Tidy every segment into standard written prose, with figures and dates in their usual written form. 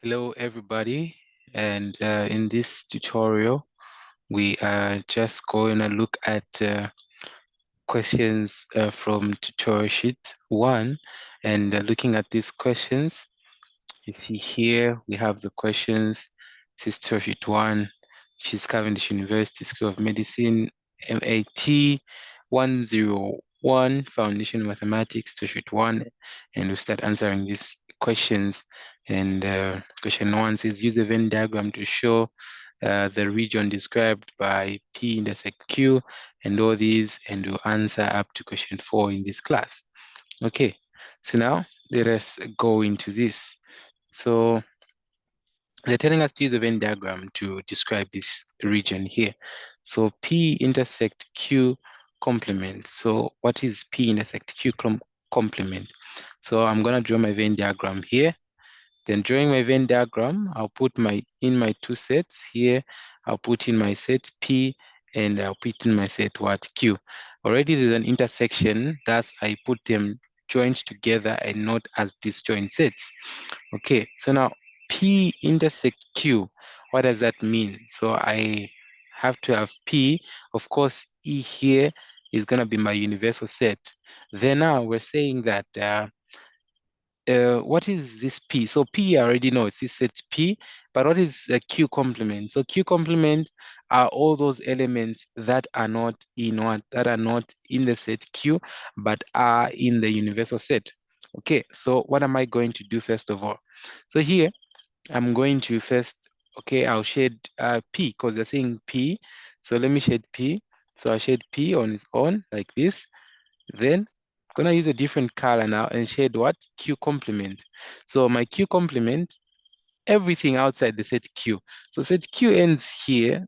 Hello everybody, and in this tutorial we are just going to look at questions from tutorial sheet 1, and looking at these questions, you see here we have the questions. This is tutorial sheet 1, which is Cavendish University School of Medicine, MAT 101, Foundation of Mathematics, tutorial sheet 1, and we'll start answering these questions. And question 1 says, use a Venn diagram to show the region described by P intersect Q, and all these, and we'll answer up to question 4 in this class. Okay, so now let us go into this. So they're telling us to use a Venn diagram to describe this region here. So P intersect Q complement. So what is P intersect Q complement? So I'm going to draw my Venn diagram here. Then drawing my Venn diagram, I'll put in my two sets here. I'll put in my set P, and I'll put in my set what? Q. Already there's an intersection, thus I put them joined together and not as disjoint sets. Okay, so now P intersect Q, what does that mean? So I have to have P, of course, E here is gonna be my universal set. Then now we're saying that what is this P? So P I already know it's this set P, but what is a Q complement? So Q complement are all those elements that are not in what? That are not in the set Q, but are in the universal set. Okay, so what am I going to do first of all? So here, I'm going to first, okay, I'll shade P because they're saying P. So let me shade P. So I'll shade P on its own like this. Then I'm gonna use a different color now and shade what? Q complement. So my Q complement, everything outside the set Q. So set Q ends here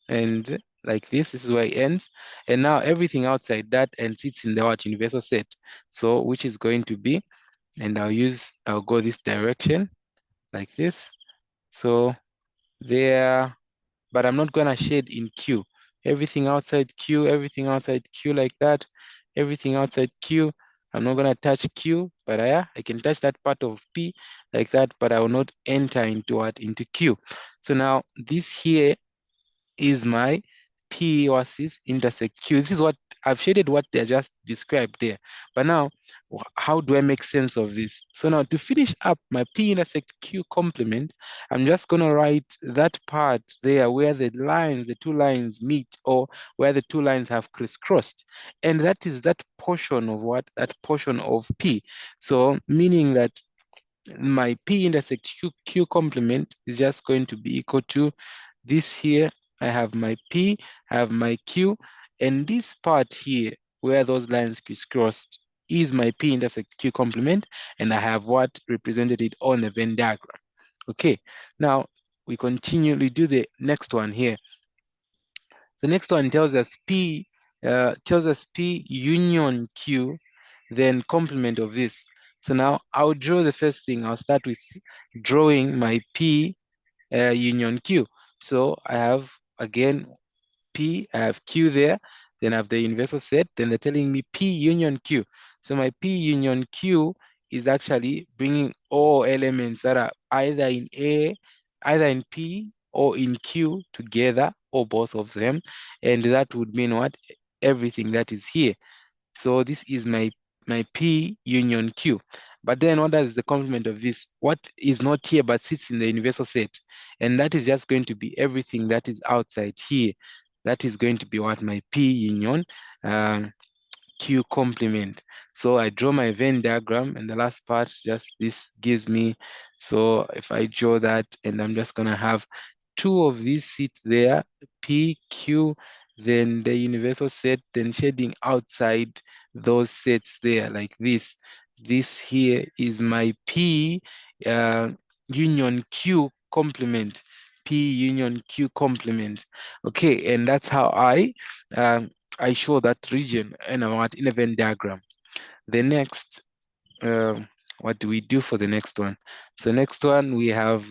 and like this is where it ends. And now everything outside that and sits in the what? Universal set. So which is going to be, and I'll go this direction like this. So there, but I'm not gonna shade in Q. Everything outside Q, everything outside Q like that, everything outside Q. I'm not gonna touch Q, but I can touch that part of P like that, but I will not enter into what? Into Q. So now this here is my P versus intersect Q. This is what I've shaded what they just described there. But now, how do I make sense of this? So now to finish up my P intersect Q complement, I'm just gonna write that part there where the lines, the two lines meet, or where the two lines have crisscrossed. And that is that portion of what? That portion of P. So meaning that my P intersect Q complement is just going to be equal to this here. I have my P, I have my Q, and this part here where those lines crisscrossed is my P intersect Q complement, and I have what represented it on the Venn diagram. Okay, now we do the next one here. The next one tells us P union Q, then complement of this. So now I'll draw the first thing. I'll start with drawing my P union Q. So I have, again, P, I have Q there, then I have the universal set, then they're telling me P union Q. So my P union Q is actually bringing all elements that are either in A, either in P or in Q together, or both of them. And that would mean what? Everything that is here. So this is my P union Q. But then what does the complement of this? What is not here but sits in the universal set? And that is just going to be everything that is outside here. That is going to be what? My P union Q complement. So I draw my Venn diagram, and the last part, just this gives me, so if I draw that, and I'm just gonna have two of these seats there, P, Q, then the universal set, then shading outside those sets there like this. This here is my P union Q complement. P union Q complement. Okay, and that's how I show that region in a Venn diagram. The next, what do we do for the next one? So next one, we have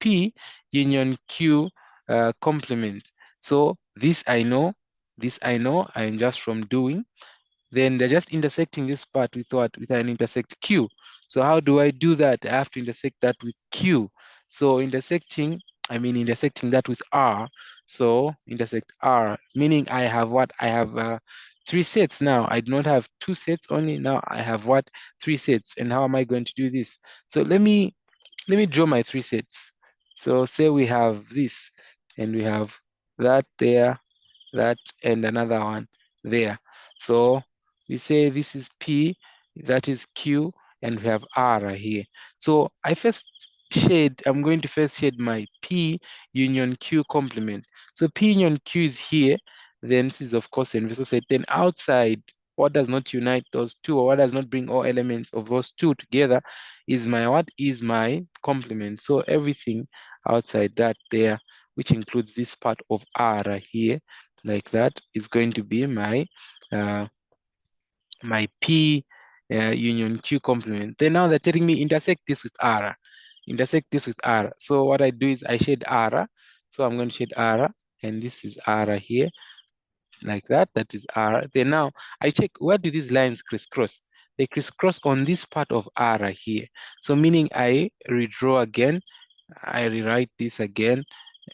P union Q complement. So this I know, I'm just from doing. Then they're just intersecting this part with what? With an intersect Q. So how do I do that? I have to intersect that with Q. So intersecting that with R. So intersect R, meaning I have what? I have 3 sets now. I do not have 2 sets only. Now I have what? 3 sets. And how am I going to do this? So let me draw my 3 sets. So say we have this, and we have that there, that, and another one there. So we say this is P, that is Q, and we have R right here. So I'm going to first shade my P union Q complement. So P union Q is here, then this is of course the universal set. Then outside, what does not unite those two, or what does not bring all elements of those two together is my what? Is my complement. So everything outside that there, which includes this part of R right here, like that, is going to be my my P union Q complement. Then now they're telling me intersect this with R. Intersect this with R. So what I do is I shade R. So I'm going to shade R, and this is R here, like that. That is R. Then now I check, where do these lines crisscross? They crisscross on this part of R here. So meaning I redraw again, I rewrite this again,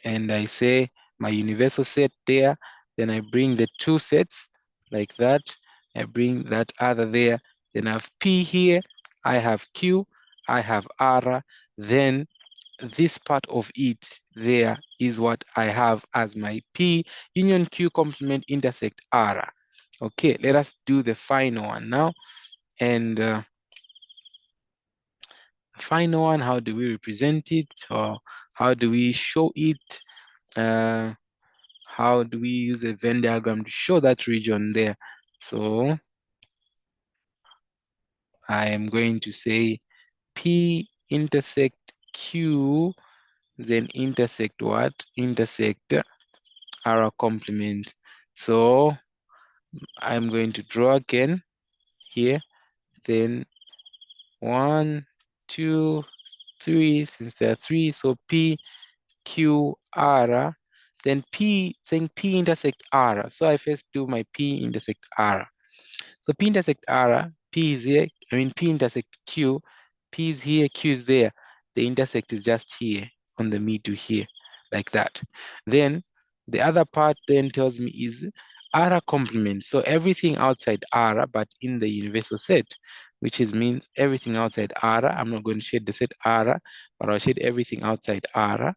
and I say my universal set there. Then I bring the 2 sets like that. I bring that other there. Then I have P here. I have Q. I have R. Then this part of it there is what I have as my P union Q complement intersect R. Okay, let us do the final one now. And final one, how do we represent it, or how do we show it? How do we use a Venn diagram to show that region there? So I am going to say P intersect Q, then intersect what? Intersect R complement. So I'm going to draw again here. Then 1, 2, 3, since there are 3, so P, Q, R, then P, saying P intersect R. So I first do my P intersect R. So P intersect R, P is here, P intersect Q, P is here, Q is there. The intersect is just here on the middle here, like that. Then the other part then tells me is R complement. So everything outside R, but in the universal set, which means everything outside R. I'm not going to shade the set R, but I'll shade everything outside R.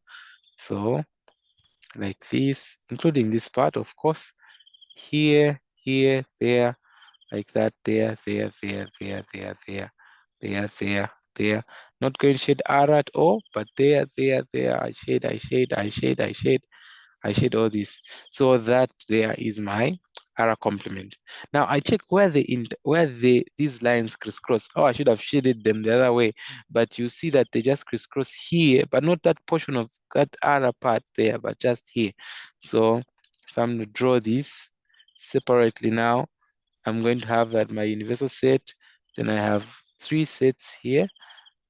So like this, including this part, of course, here, here, there, like that, there, there, there, there, there, there, there, there, there. Not going to shade R at all, but there, there, there, I shade, I shade, I shade, I shade, I shade all this. So that there is my R complement. Now I check where these lines crisscross. Oh, I should have shaded them the other way, but you see that they just crisscross here, but not that portion of that R part there, but just here. So if I'm to draw this separately now, I'm going to have that my universal set, then I have 3 sets here,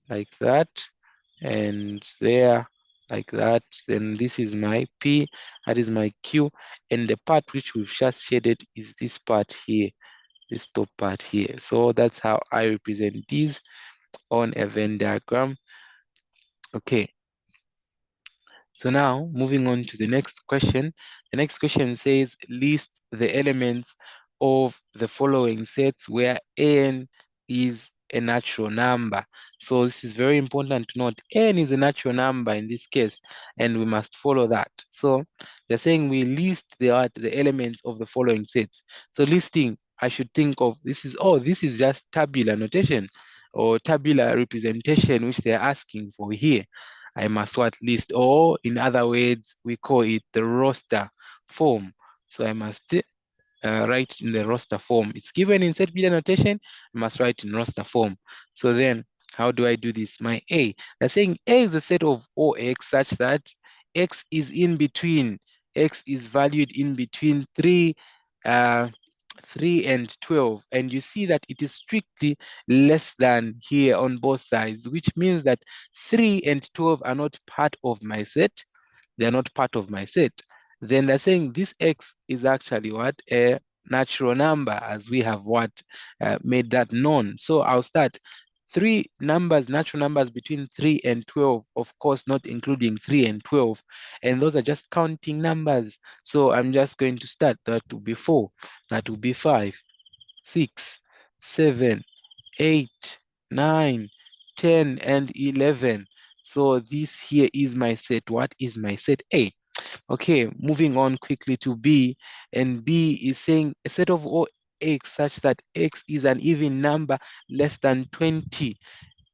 like that, and there, like that. Then this is my P, that is my Q, and the part which we've just shaded is this part here, this top part here. So that's how I represent these on a Venn diagram. Okay. So now, moving on to the next question. The next question says, list the elements of the following sets where n is a natural number. So this is very important to note. N is a natural number in this case, and we must follow that. So they're saying we list the elements of the following sets. So listing, I should think of, this is just tabular notation or tabular representation, which they're asking for here. I must what list, or in other words, we call it the roster form. So I must write in the roster form. It's given in set video notation, I must write in roster form. So then how do I do this? My A, they're saying A is the set of OX such that X is in between. X is valued in between 3 and 12, and you see that it is strictly less than here on both sides, which means that 3 and 12 are not part of my set. They're not part of my set. Then they're saying this X is actually what? A natural number, as we have what made that known. So I'll start three numbers, natural numbers between 3 and 12, of course, not including 3 and 12. And those are just counting numbers. So I'm just going to start. That will be 4. That will be 5, 6, 7, 8, 9, 10, and 11. So this here is my set. What is my set A? Okay, moving on quickly to B, and B is saying a set of all x such that x is an even number less than 20.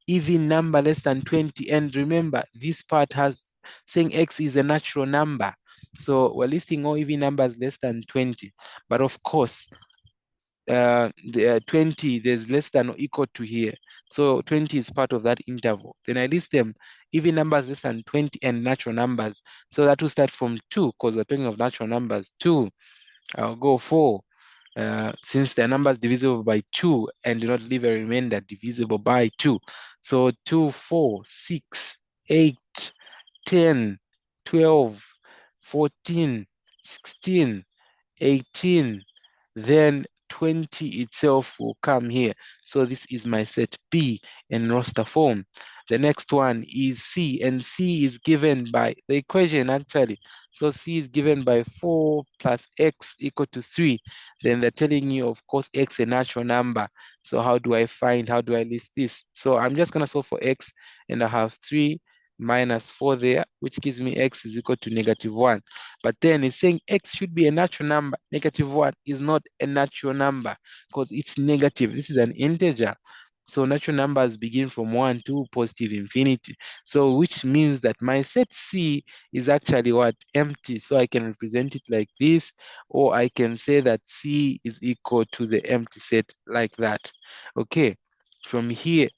Even number less than 20. And remember, this part has saying x is a natural number. So we're listing all even numbers less than 20. But of course, 20, there's less than or equal to here. So 20 is part of that interval. Then I list them, even numbers less than 20 and natural numbers. So that will start from 2, because we're talking of natural numbers. 2, I'll go 4. Since the numbers divisible by 2 and do not leave a remainder divisible by 2. So 2, 4, 6, 8, 10, 12, 14, 16, 18, then 20 itself will come here. So this is my set B in roster form. The next one is C, and C is given by the equation actually. So C is given by 4 plus X equal to 3. Then they're telling you, of course, X a natural number. So how do I list this? So I'm just gonna solve for X, and I have 3 minus 4 there, which gives me X is equal to -1. But then it's saying X should be a natural number. -1 is not a natural number because it's negative. This is an integer. So natural numbers begin from 1 to positive infinity. So which means that my set C is actually what? Empty. So I can represent it like this, or I can say that C is equal to the empty set like that. Okay, from here,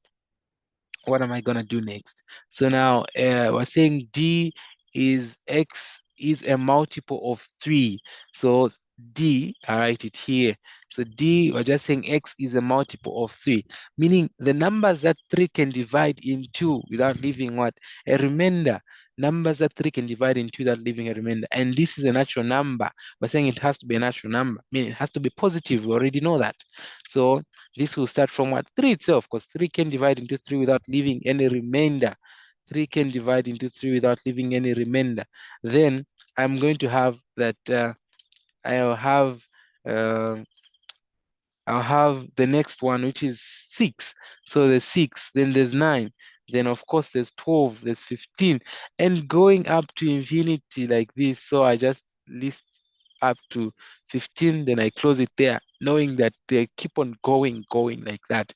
what am I gonna do next? So now we're saying D is X is a multiple of 3. So D, I write it here. So D, we're just saying X is a multiple of 3, meaning the numbers that 3 can divide into without leaving what? A remainder. Numbers that 3 can divide into without leaving a remainder. And this is a natural number. We're saying it has to be a natural number, meaning it has to be positive. We already know that. So this will start from what? 3 itself, because 3 can divide into 3 without leaving any remainder. 3 can divide into 3 without leaving any remainder. Then I'm going to have that I'll have uh, I'll have the next one, which is 6. So there's 6, then there's 9, then of course there's 12, there's 15, and going up to infinity like this. So I just list up to 15, then I close it there, knowing that they keep on going like that.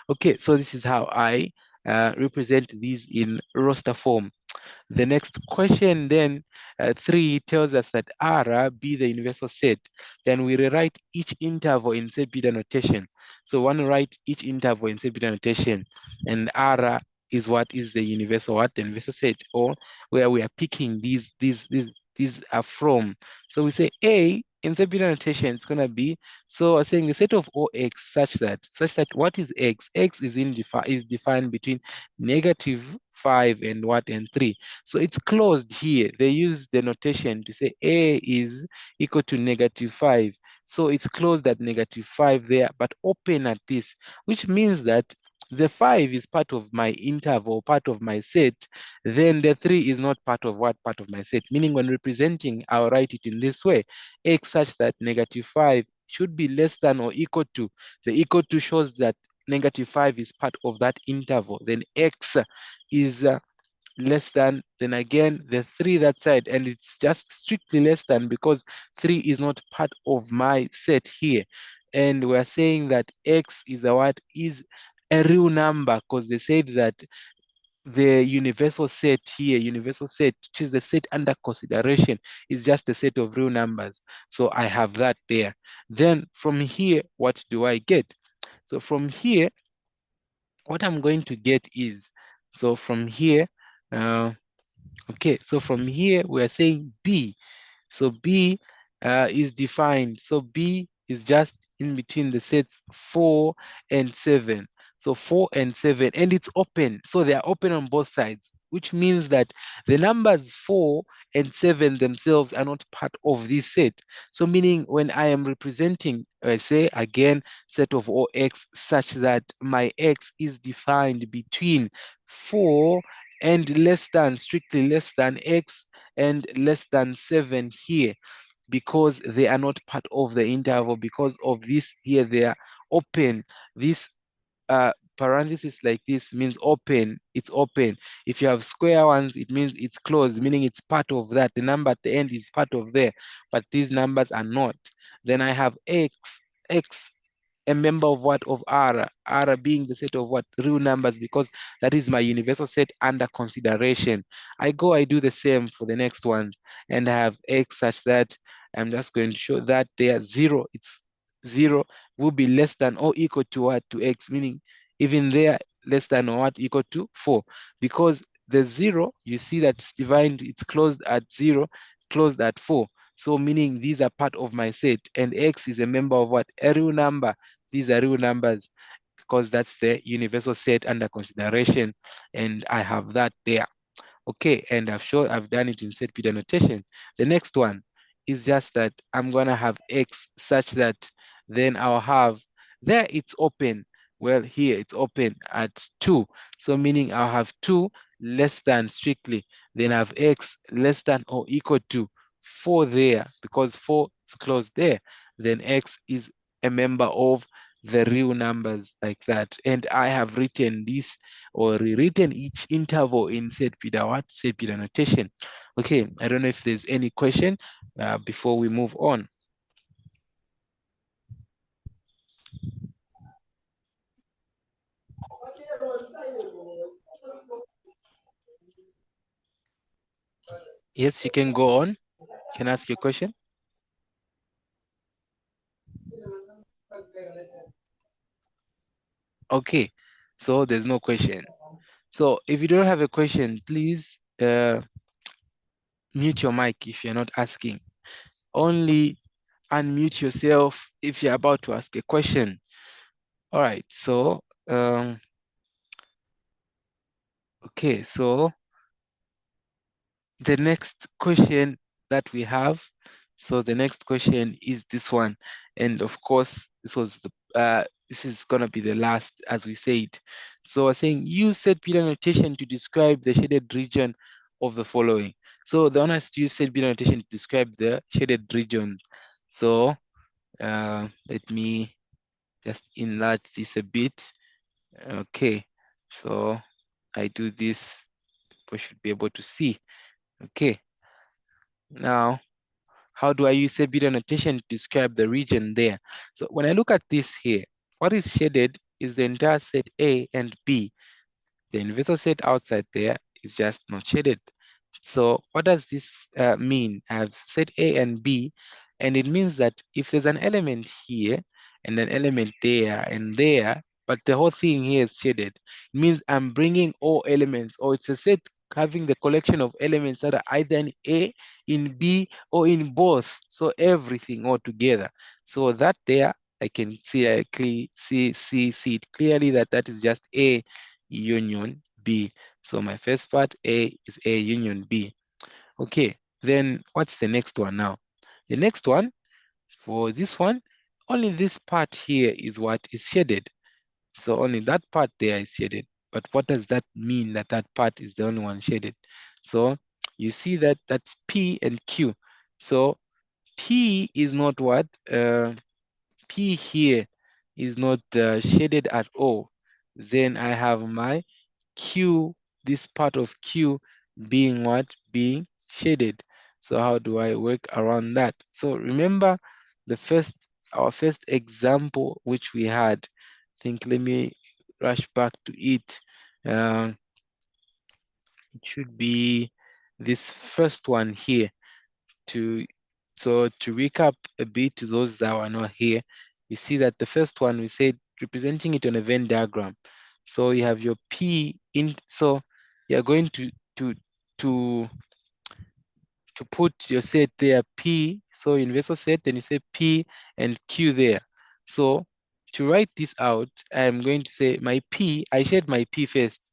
Okay, so this is how I represent these in roster form. The next question then, 3 tells us that R be the universal set. Then we rewrite each interval in set beta notation. So one write each interval in set beta notation, and R is what is the universal what? The universal set, or where we are picking these are from. So we say A in set beta notation, it's gonna be, so I'm saying the set of all x such that what is x? X is defined between -5 and what? And 3. So it's closed here. They use the notation to say A is equal to -5. So it's closed at -5 there, but open at this, which means that the 5 is part of my interval, part of my set. Then the 3 is not part of what? Part of my set. Meaning when representing, I'll write it in this way. X such that -5 should be less than or equal to. The equal to shows that -5 is part of that interval. Then X is less than, then again the 3 that side, and it's just strictly less than because 3 is not part of my set here. And we're saying that X is a what? Is a real number, because they said that the universal set here, universal set, which is the set under consideration, is just a set of real numbers. So I have that there. Then from here, what do I get? So from here, what I'm going to get is, so from here, okay, so from here, we are saying B. So B is defined. So B is just in between the sets 4 and 7. So 4 and 7, and it's open. So they are open on both sides. which means that the numbers 4 and 7 themselves are not part of this set. So meaning when I am representing, say again, set of all x such that my x is defined between 4 and less than, strictly less than x and less than 7 here, because they are not part of the interval. Because of this here, they are open. This parenthesis like this means open, it's open. If you have square ones, it means it's closed, meaning it's part of that. The number at the end is part of there, but these numbers are not. Then I have x a member of what? Of R being the set of what? Real numbers, because that is my universal set under consideration. I do the same for the next ones, and I have X such that I'm just going to show that they are 0. It's 0 will be less than or equal to what? To X, meaning even there less than or what? Equal to 4. Because the 0, you see that it's defined, it's closed at 0, closed at 4. So meaning these are part of my set, and X is a member of what? A real number. These are real numbers because that's the universal set under consideration, and I have that there. Okay, and I've done it in set Peter notation. The next one is just that I'm gonna have X such that then I'll have, there it's open. Well, here it's open at 2. So meaning I'll have 2 less than strictly. Then I have X less than or equal to 4 there, because 4 is closed there. Then X is a member of the real numbers like that. And I have written this or rewritten each interval in set Peter what? Set Peter notation. Okay, I don't know if there's any question before we move on. Yes, you can go on. Can I ask your question? Okay, so there's no question. So if you don't have a question, please mute your mic if you're not asking. Only unmute yourself if you're about to ask a question. All right, so okay, so the next question that we have, so the next question is this one, and of course this is gonna be the last, as we said. So we're saying use set Peter notation to describe the shaded region of the following. So the one has to use set Peter notation to describe the shaded region. So let me just enlarge this a bit. Okay, so I do this, people should be able to see. Okay, now how do I use a bit annotation to describe the region there? So when I look at this here, what is shaded is the entire set A and B. The universal set outside there is just not shaded. So what does this mean? I have set A and B, and it means that if there's an element here and an element there, but the whole thing here is shaded, it means I'm bringing all elements, or it's a set having the collection of elements that are either in A, in B, or in both. So everything all together. So that there, I can see, see it clearly that that is just A union B. So my first part, A is A union B. Okay, then what's the next one now? The next one, for this one, only this part here is what is shaded. So only that part there is shaded. But what does that mean that that part is the only one shaded? So you see that that's P and Q. So P is not what? P here is not shaded at all. Then I have my Q, this part of Q being what? Being shaded. So how do I work around that? So remember our first example which we had. I think let me rush back to it. It should be this first one here. So to recap a bit to those that were not here, you see that the first one we said representing it on a Venn diagram. So you have your P in, so you're going to to to put your set there P, so universal set, then you say P and Q there. So to write this out, I'm going to say my P, I shade my P first.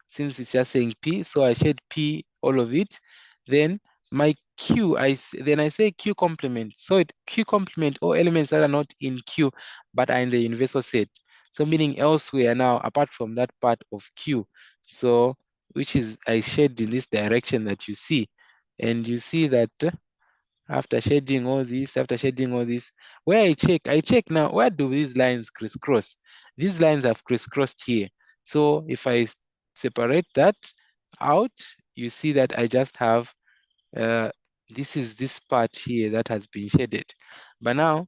since it's just saying P, so I shade P, all of it. Then my Q, then I say Q complement. So Q complement all elements that are not in Q, but are in the universal set. So meaning elsewhere now, apart from that part of Q. So which is I shade in this direction that you see. And you see that after shading all this, where I check now, where do these lines crisscross? These lines have crisscrossed here. So if I separate that out, you see that I just have, this is this part here that has been shaded. But now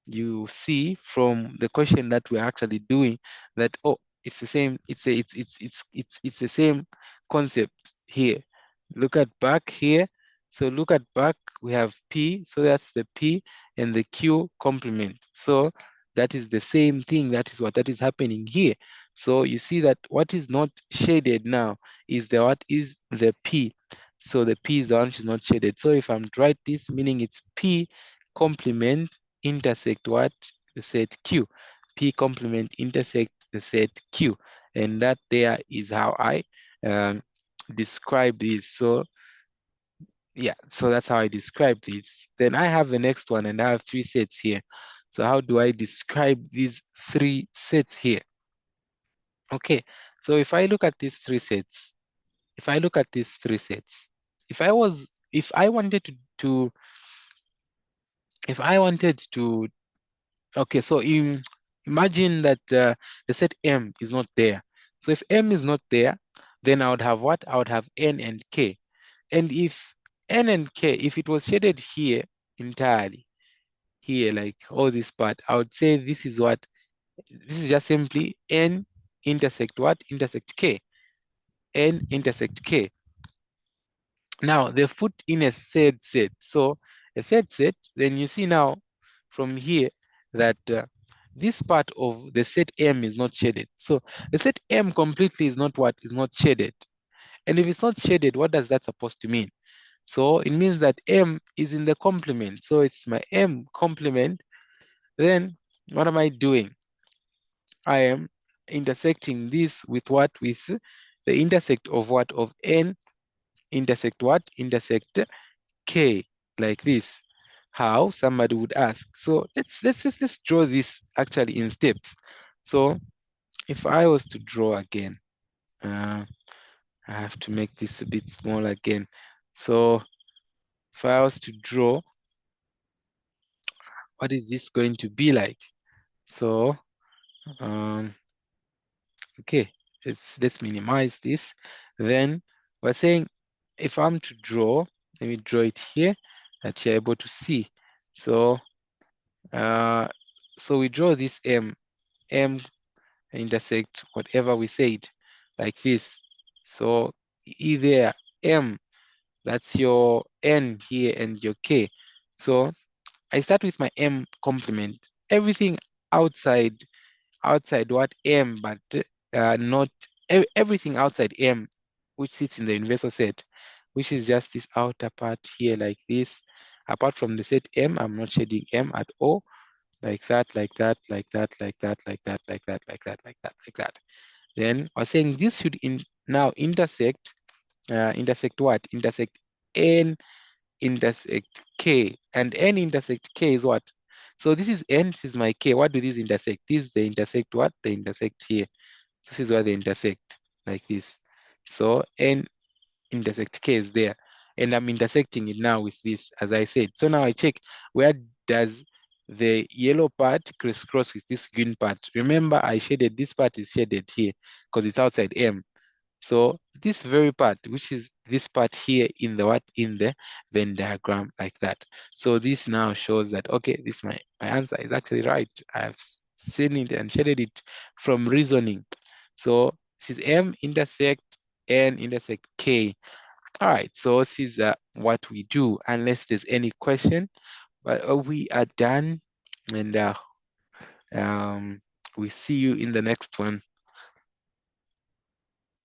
you see from the question that we're actually doing that, oh, it's the same, it's the same concept here. Look at back here. So look at back, we have P, so that's the P and the Q complement. So that is the same thing, that is what that is happening here. So you see that what is not shaded now is the P. So the P is the one which is not shaded. So if I'm to write this, meaning it's P complement intersect what? The set Q. P complement intersect the set Q. And that there is how I describe this. So yeah, so that's how I describe this. Then I have the next one and I have 3 sets here. So how do I describe these 3 sets here? Okay, so if I look at these 3 sets, if I wanted to, okay, so imagine that the set M is not there. So if M is not there, then I would have what? I would have N and K. And if N and K, if it was shaded here entirely, here, like all this part, I would say this is just simply N intersect what? Intersect K. N intersect K. Now they put in a third set. So a third set, then you see now from here that this part of the set M is not shaded. So the set M completely is not what? Is not shaded. And if it's not shaded, what does that supposed to mean? So it means that M is in the complement. So it's my M complement. Then what am I doing? I am intersecting this with what? With the intersect of what? Of N intersect what? Intersect K, like this. How? Somebody would ask. So let's draw this actually in steps. So if I was to draw again, I have to make this a bit small again. So if I was to draw, what is this going to be like? So okay, let's minimize this. Then we're saying if I'm to draw, let me draw it here that you're able to see. So so we draw this M intersect whatever we said, like this. So either M, that's your N here and your K. So I start with my M complement. Everything outside what M, but not everything outside M, which sits in the universal set, which is just this outer part here like this. Apart from the set M, I'm not shading M at all. Like that, like that, like that, like that, like that, like that, like that, like that, like that. Then I was saying this should now intersect what? Intersect N intersect K. And N intersect K is what? So this is N, this is my K. What do these intersect? These they intersect what? They intersect here. This is where they intersect, like this. So N intersect K is there. And I'm intersecting it now with this, as I said. So now I check, where does the yellow part crisscross with this green part? Remember, I shaded, this part is shaded here because it's outside M. So this very part, which is this part here in the what? In the Venn diagram, like that. So this now shows that, okay, my answer is actually right. I've seen it and shaded it from reasoning. So this is M intersect N intersect K. All right, so this is what we do, unless there's any question. But we are done, and we see you in the next one.